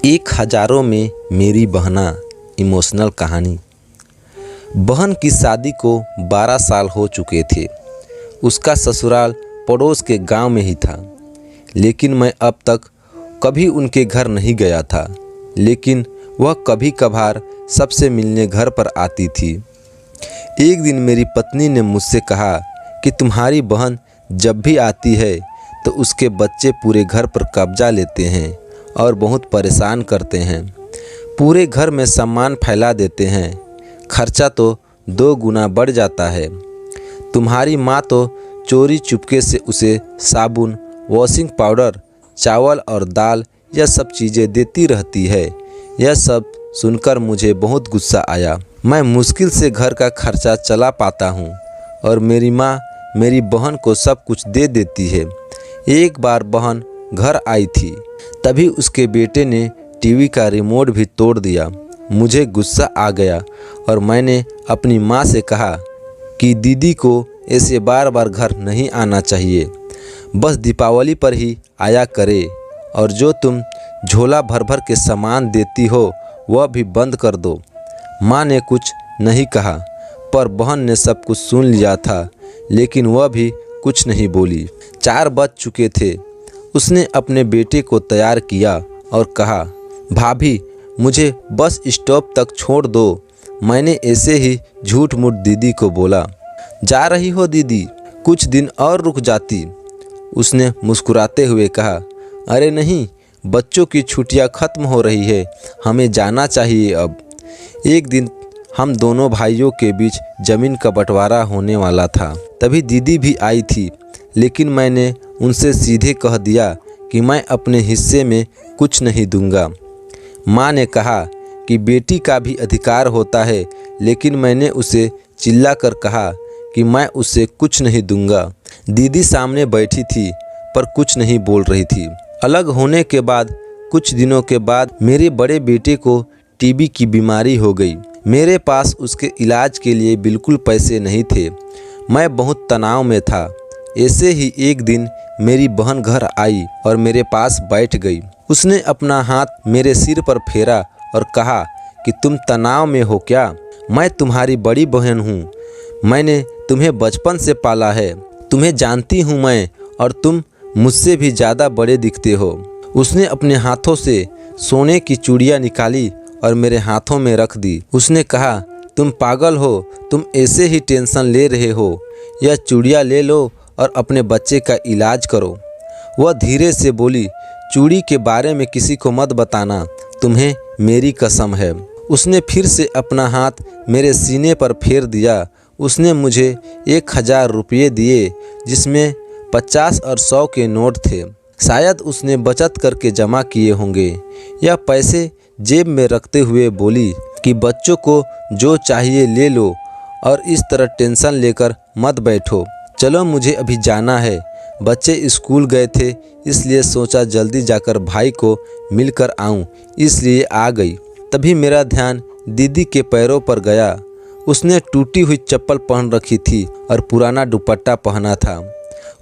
एक हज़ारों में मेरी बहना इमोशनल कहानी। बहन की शादी को 12 साल हो चुके थे। उसका ससुराल पड़ोस के गांव में ही था, लेकिन मैं अब तक कभी उनके घर नहीं गया था। लेकिन वह कभी कभार सबसे मिलने घर पर आती थी। एक दिन मेरी पत्नी ने मुझसे कहा कि तुम्हारी बहन जब भी आती है तो उसके बच्चे पूरे घर पर कब्जा लेते हैं और बहुत परेशान करते हैं। पूरे घर में सामान फैला देते हैं। खर्चा तो 2 गुना बढ़ जाता है। तुम्हारी माँ तो चोरी चुपके से उसे साबुन, वॉशिंग पाउडर, चावल और दाल यह सब चीज़ें देती रहती है। यह सब सुनकर मुझे बहुत गुस्सा आया। मैं मुश्किल से घर का खर्चा चला पाता हूँ और मेरी माँ मेरी बहन को सब कुछ दे देती है। एक बार बहन घर आई थी, तभी उसके बेटे ने टीवी का रिमोट भी तोड़ दिया। मुझे गुस्सा आ गया और मैंने अपनी माँ से कहा कि दीदी को ऐसे बार बार घर नहीं आना चाहिए, बस दीपावली पर ही आया करे, और जो तुम झोला भर भर के सामान देती हो वह भी बंद कर दो। माँ ने कुछ नहीं कहा, पर बहन ने सब कुछ सुन लिया था, लेकिन वह भी कुछ नहीं बोली। 4 बज चुके थे। उसने अपने बेटे को तैयार किया और कहा, भाभी मुझे बस स्टॉप तक छोड़ दो। मैंने ऐसे ही झूठ मूठ दीदी को बोला। जा रही हो दीदी, कुछ दिन और रुक जाती। उसने मुस्कुराते हुए कहा, अरे नहीं, बच्चों की छुट्टियां खत्म हो रही है, हमें जाना चाहिए अब। एक दिन हम दोनों भाइयों के बीच ज़मीन का बंटवारा होने वाला था। तभी दीदी भी आई थी, लेकिन मैंने उनसे सीधे कह दिया कि मैं अपने हिस्से में कुछ नहीं दूंगा। माँ ने कहा कि बेटी का भी अधिकार होता है, लेकिन मैंने उसे चिल्लाकर कहा कि मैं उसे कुछ नहीं दूंगा। दीदी सामने बैठी थी पर कुछ नहीं बोल रही थी। अलग होने के बाद कुछ दिनों के बाद मेरे बड़े बेटे को टीबी की बीमारी हो गई। मेरे पास उसके इलाज के लिए बिल्कुल पैसे नहीं थे। मैं बहुत तनाव में था। ऐसे ही एक दिन मेरी बहन घर आई और मेरे पास बैठ गई। उसने अपना हाथ मेरे सिर पर फेरा और कहा कि तुम तनाव में हो क्या? मैं तुम्हारी बड़ी बहन हूँ। मैंने तुम्हें बचपन से पाला है। तुम्हें जानती हूँ मैं, और तुम मुझसे भी ज़्यादा बड़े दिखते हो। उसने अपने हाथों से सोने की चूड़ियाँ निकाली और मेरे हाथों में रख दी। उसने कहा, तुम पागल हो, तुम ऐसे ही टेंशन ले रहे हो। यह चूड़ियाँ ले लो और अपने बच्चे का इलाज करो। वह धीरे से बोली, चूड़ी के बारे में किसी को मत बताना, तुम्हें मेरी कसम है। उसने फिर से अपना हाथ मेरे सीने पर फेर दिया। उसने मुझे 1000 रुपये दिए, जिसमें 50 और 100 के नोट थे। शायद उसने बचत करके जमा किए होंगे। यह पैसे जेब में रखते हुए बोली कि बच्चों को जो चाहिए ले लो और इस तरह टेंशन लेकर मत बैठो। चलो, मुझे अभी जाना है। बच्चे स्कूल गए थे, इसलिए सोचा जल्दी जाकर भाई को मिलकर आऊं, इसलिए आ गई। तभी मेरा ध्यान दीदी के पैरों पर गया। उसने टूटी हुई चप्पल पहन रखी थी और पुराना दुपट्टा पहना था।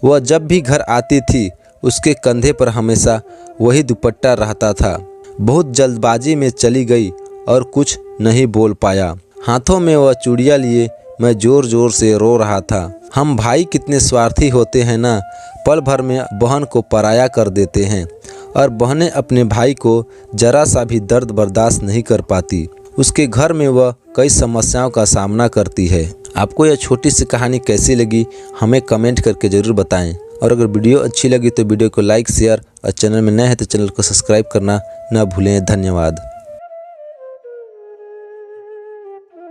वह जब भी घर आती थी उसके कंधे पर हमेशा वही दुपट्टा रहता था। बहुत जल्दबाजी में चली गई और कुछ नहीं बोल पाया। हाथों में वह चूड़ियाँ लिए मैं ज़ोर ज़ोर से रो रहा था। हम भाई कितने स्वार्थी होते हैं ना, पल भर में बहन को पराया कर देते हैं, और बहनें अपने भाई को जरा सा भी दर्द बर्दाश्त नहीं कर पाती। उसके घर में वह कई समस्याओं का सामना करती है। आपको यह छोटी सी कहानी कैसी लगी हमें कमेंट करके ज़रूर बताएं, और अगर वीडियो अच्छी लगी तो वीडियो को लाइक, शेयर और चैनल में नए हैं तो चैनल को सब्सक्राइब करना ना भूलें। धन्यवाद।